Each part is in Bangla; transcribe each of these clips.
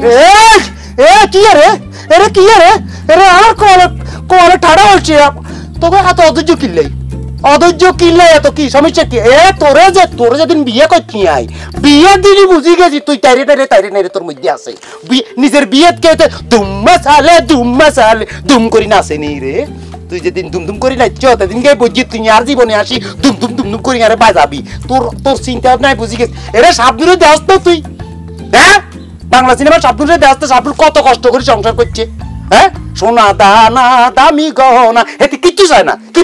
কি রে এরে কি রে এরে আর কোলে ঠাড়া হচ্ছে তোকে এত অধৈর্য কিনলে এত কি সমস্যা কি তোরে যেদিন বিয়ে করছি আই বিয়ে দিলি বুঝি গেছি তুই তাইরে তোর মধ্যে আছে নিজের বিয়ে কে দুম্মা সালে দুম করি নাচে নি রে তুই যেদিন দুম করি নাচছ সেদিন গে বুঝি তুই আর জীবনে আসি দুম করি আরে বাজাবি তোর চিন্তা নাই বুঝি গেছি এরে সাবনুরে দেওয়াস তো তুই হ্যাঁ বাংলা সিনেমা সাবনুরে দেওয়াস তো সাবনুর কত কষ্ট করে সংসার করছে হ্যাঁ সোনা দানা দামি গহনা এতে কিচ্ছু চায় না কি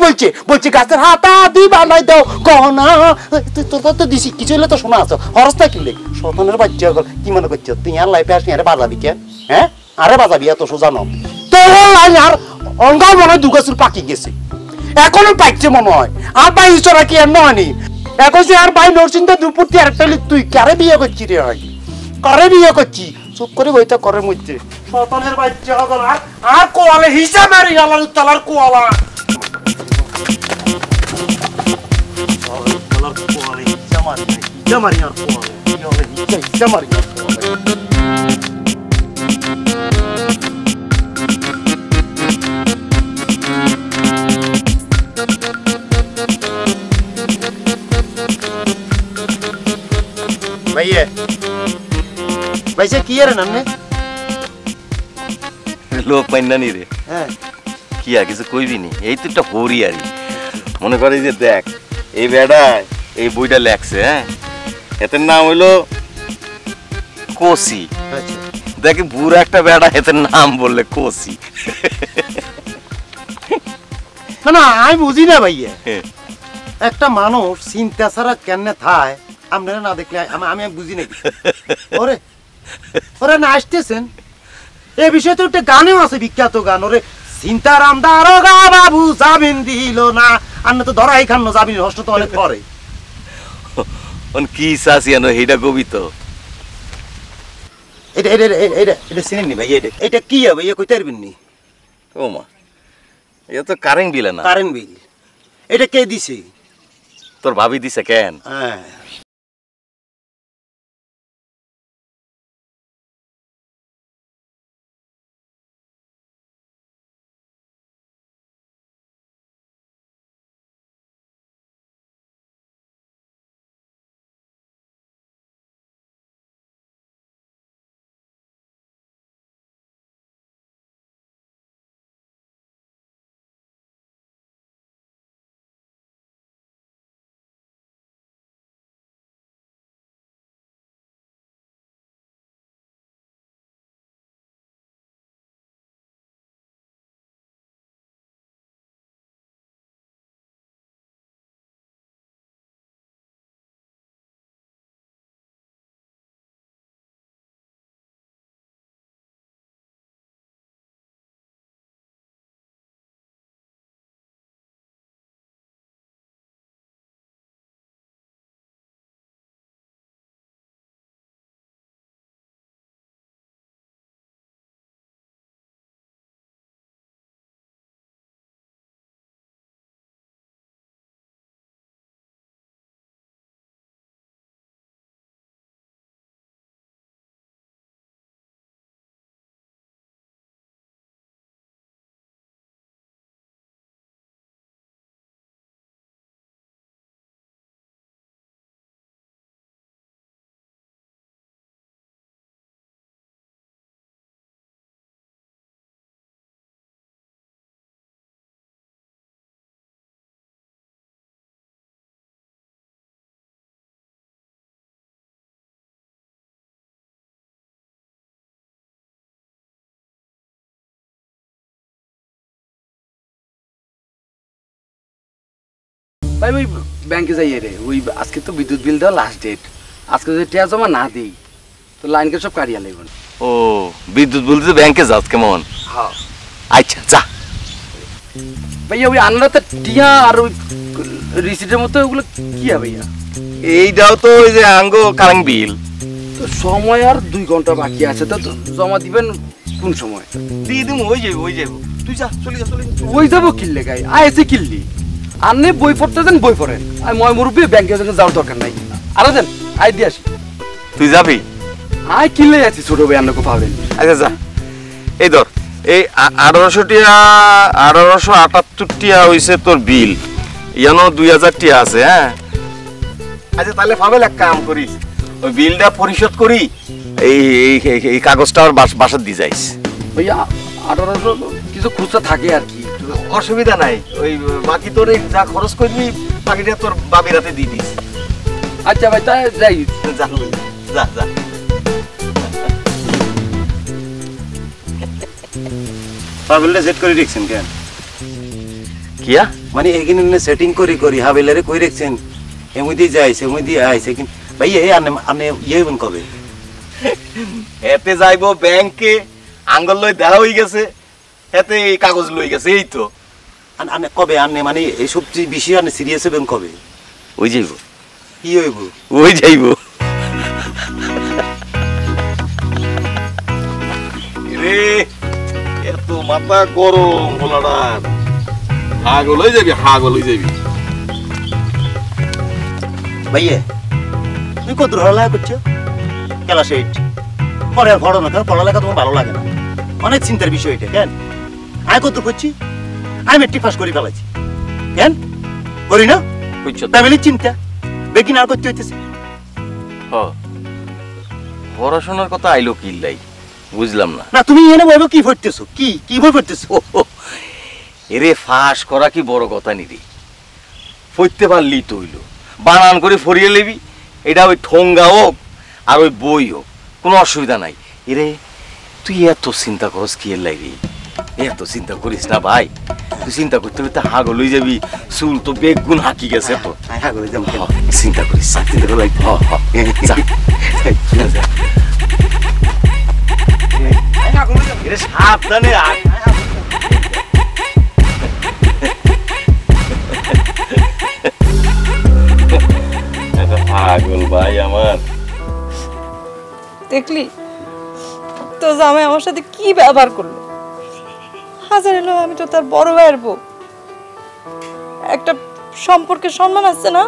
বলছে গাছের হাতা দি বানাই দাও গহনা তোর তো দিছি কিছু হলে তো শোনা আছো হরস্তা কিনলে সতনের বাচ্চা কি মনে করছো তুই আর লাইফে আসনি আরে বাজাবি কেন হ্যাঁ আরে বাজাবি এত সোজা ন তোর লাইন আর অঙ্গাও মনে হয় দুগাছুর পাকি গেছে এখনো পাইছে মনে হয় আর ভাই ঈশ্বরা কি আর নয়নি এখন সে আর ভাই নরসিংহ দুপুরতি আরেকটা তুই কারে বিয়ে করছি রে ভাই কারে বিয়ে করছি চুপ করে বইটা করে মধ্যে সতনের বাচ্চা আর কোয়ালে হিসাব মারি আল্লাহ তালার কোয়ালা ভাইয়া ভাইসা কি আর নামনে লোক পাইনা নি রে হ্যাঁ কি আর কিছু কইবি নি এই তো একটা হরি আরি মনে করে যে দেখ এই বেড়া এই বইটা লেখছে হ্যাঁ এদের নাম হইলো কোসি আচ্ছা দেখি বুড়া একটা বেড়া এদের নাম বললে কোসি না আমি বুঝি না ভাইয়া একটা মানুষ চিন্তা ছাড়া কেন থায় আপনারা না দেখলে আমি বুঝি না ওরে না আসতেছেন এই বিষয়ে তো একটা গানেও আছে বিখ্যাত গান ওরে চিন্তারাম দারোগা বাবু জামিন দিল না আর তো ধরাই খান জামিন হস্ত তো অনেক পরে কি সাসিয়ানো এইটা কবি তো এটা চিনেননি ভাই এটা কি হবে ইয়ে কইতে পারবেন নি ও মা এটা তো কারেন্ট বিল না কারেন্ট বিল এটা কে দিছে তোর ভাবি দিছে কেন হ্যাঁ ভাই ওই ব্যাংকে যাই রে ওই আজকে তো বিদ্যুৎ বিল দেওয়া লাস্ট ডেট আজকে যদি টাকা জমা না দিই তো লাইনকে সব কাটিয়ে লাগবে ও বিদ্যুৎ বিল দিতে ব্যাংকে যাস কেমন হ্যাঁ আচ্ছা যা ভাইয়া ওই আনলাতে টিয়া আর ওই রিসিটের মতো ওগুলো কি হবে ভাইয়া এইটাও তো ওই যে আঙ্গো কারেন্ট বিল তো সময় আর 2 ঘন্টা বাকি আছে তো জমা দিবেন কোন সময় দিয়ে দিম ওই যাবো তুই যা চলে যা ওই যাবো কিনলে গাই আইসে কিনলি আপনি বই পড়তে দেন বই পড়েন আর ময় মুরব্বী ব্যাংকে যাওয়ার দরকার নাই আরো দেন আই দিয়ে আসি তুই যাবি আয় কিনলে যাচ্ছি ছোট ভাই আপনাকে পাবেন। আচ্ছা যা, এই ধর, এই 1800 টিয়া, 1878 টিয়া হইছে তোর বিল, ইয়ানো 2000 টিয়া আছে। হ্যাঁ আচ্ছা তাহলে পাবেল এক কাম করিস, ওই বিলটা পরিশোধ করি, এই এই কাগজটা আর বাসার দিয়ে যাইস। ভাইয়া 1800 কিছু খুচরা থাকে আর কি, অসুবিধা নাই, ওই বাকি তোর এই যা খরচ করবি বাকিটা তোর বাবির হাতে দিয়ে দিস। আচ্ছা ভাই তাই যাই। যা যা যা। হাবিলটা সেট করে রেখছেন কেন? কিয়া মানে এখানে সেটিং করি হাবিলারে কই রেখছেন, এমনি যাইছে এমনি আইছে, কিন্তু ভাই এই আনে ইয়ে হবেন কবে? এতে যাইবো ব্যাংকে, আঙ্গল লই দেওয়া হয়ে গেছে, এতে এই কাগজ লই গেছে, এই তো। আনে কবে আনে, মানে এই সব বিষয় আনে সিরিয়াস হবেন কবে? ওই যাইব, কি হইব? ওই যাইব। রে এত মাথা গরম বলার, হাগল হয়ে যাবি, হাগল হয়ে যাবি। ভাইয়ে তুই কত পড়ালেখা করছো? ক্লাস 8 পরে আর পড়ো না কেন? পড়ালেখা তোমার ভালো লাগে না? অনেক চিন্তার বিষয় এটা। কেন আমি কত করছি? আমি মেট্রিক পাস করে ফেলাইছি, কেন করি না? ফ্যামিলির চিন্তা বেগিন আর করতে হইতেছে। পড়াশোনার কথা আইলো কিল্লাই, বুঝলাম না। না তুমি এনে বলবো কি পড়তেছো, কি বই পড়তেছো? এরে ফাঁস করা কি বড় কথা নিবি, পড়তে পারলি তো হইলো, বানান করে ফরিয়ে নিবি, এটা ওই ঠোঙ্গা হোক আর ওই বই হোক, কোনো অসুবিধা নাই। এরে তুই এত চিন্তা করস কি এর লাগি? এত চিন্তা করিস না ভাই, তুই চিন্তা করতে করতে হাগল হয়ে যাবি, চুল তো বেগুন হাঁকি গেছে তো। চিন্তা করিস, চিন্তা করে সাবধানে। পাগল ভাই আমার, দেখলি তো জামাই আমার সাথে কি ব্যবহার করলো। হাজার এলো আমি তো তার বড় ভাইয়ের বউ, একটা সম্পর্কে সম্মান আছে না,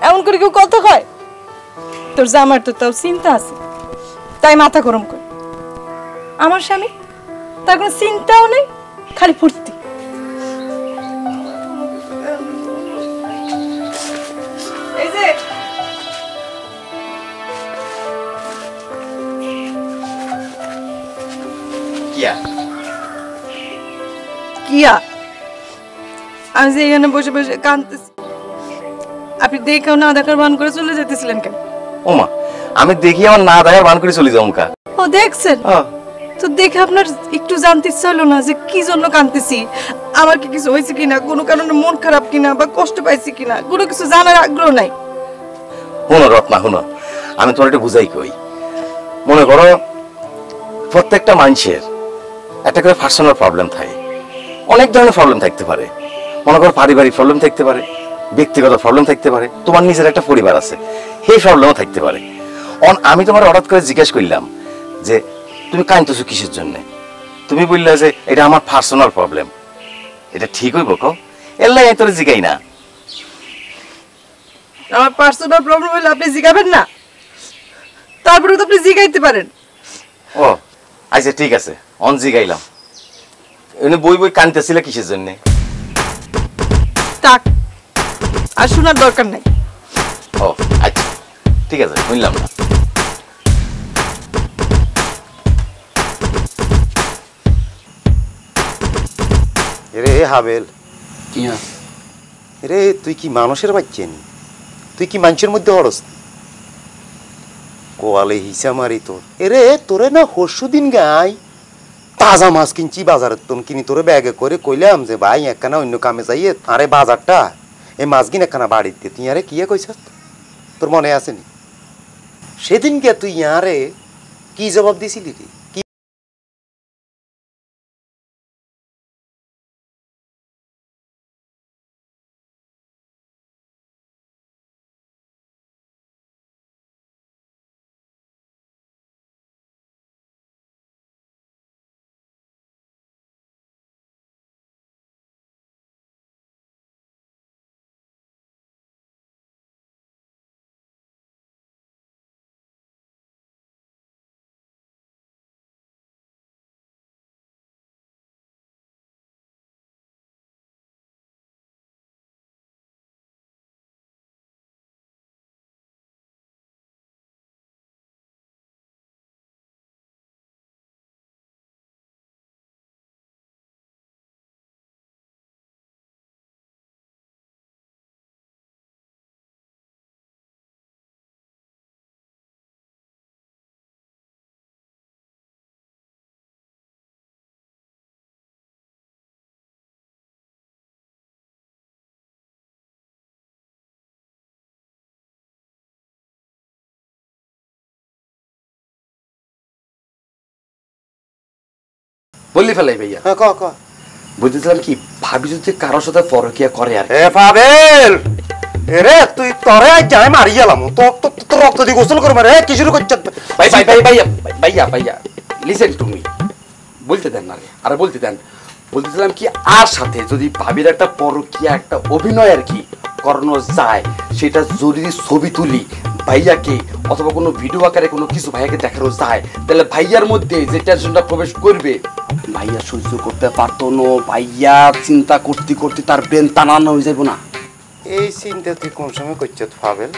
এমন করে কেউ কথা কয়? তোর জামার তো তাও চিন্তা আছে, তাই মাথা গরম করে। আমার স্বামী তার কোনো চিন্তাও নেই, খালি ফুর্তি। এই যে কিয়া, আমি যে এখানে বসে বসে কাঁদতেছি, আপনি দেখেও না দেখার ভান করে চলে যেতেছিলেন কেন? ওমা আমি দেখি আমার না দেখার ভান করে চলে যাবো কা? ও দেখছেন তো, দেখে আপনার একটু জানতে ইচ্ছা হলো না যে কি জন্য কাঁদতেছি, আমার কি কিছু হয়েছে কিনা, কোনো কারণে মন খারাপ কিনা বা কষ্ট পাইছি কিনা, কোনো কিছু জানার আগ্রহ নাই? শোনো রত্না, শোনো আমি তোমার একটা বুঝাই কই। মনে করো প্রত্যেকটা মানুষের একটা করে পার্সোনাল প্রবলেম থাকে, অনেক ধরনের প্রবলেম থাকতে পারে। মনে করো পারিবারিক প্রবলেম থাকতে পারে, ব্যক্তিগত প্রবলেম থাকতে পারে, তোমার নিজের একটা পরিবার আছে, সেই প্রবলেমও থাকতে পারে। আমি তোমার হঠাৎ করে জিজ্ঞেস করলাম যে তুমি কাঁদতেছো কিসের জন্য, তুমি বললে যে এটা আমার পার্সোনাল প্রবলেম। এটা ঠিক হইব কও? এর লাগে তোর জিগাই না। আমার পার্সোনাল প্রবলেম হলে আপনি জিগাবেন না? তারপরে তো আপনি জিগাইতে পারেন। ও আচ্ছা ঠিক আছে, অন জিগাইলাম। এনে বই বই কাঁদতেছিলে কিসের জন্য? থাক, আর শোনার দরকার নাই। ও আচ্ছা ঠিক আছে, শুনলাম না। রে হাবেল, কিয়া রে তুই কি মানুষের বাচ্চা নি? তুই কি মানুষের মধ্যে হরস? কোয়ালে হিসা মারি তোর। এরে তোরে না পরশু দিন গাই তাজা মাছ কিনছি বাজারের, তোন কিনি তোরে ব্যাগে করে কইলাম যে ভাই একখানা অন্য কামে যাইয়ে আরে বাজারটা এই মাছ কিনে একখানা বাড়িতে, তুই আরে কিয়া কইস? তোর মনে আসেনি সেদিন কে তুই আরে কি জবাব দিছিলি রে? বললি ফেলাই ভাইয়া হ্যাঁ ক ক বুঝতেছিলাম কি ভাবি যদি কারোর সাথে পরকিয়া করে আর এ পাবেল এরে তুই তরে যাই মারি গেলাম তো রক্ত দিয়ে গোসল করবে রে কি শুরু করছ ভাই ভাই ভাই ভাইয়া ভাইয়া ভাইয়া লিসেন টু মি বলতে দেন না রে আরে বলতে দেন বলতেছিলাম কি আর সাথে যদি ভাবির একটা পরকিয়া একটা অভিনয় আর কি করানো যায় সেটা যদি ছবি তুলি ভাইয়াকে অথবা কোনো ভিডিও আকারে কোনো কিছু ভাইয়াকে দেখানো যায় তাহলে ভাইয়ার মধ্যে যে টেনশনটা প্রবেশ করবে ভাইয়া সহ্য করতে পারতো না ভাইয়া চিন্তা করতে করতে তার ব্রেন টানানো হয়ে যাবো না এই চিন্তা তুই কোন সময় করছ পাবেল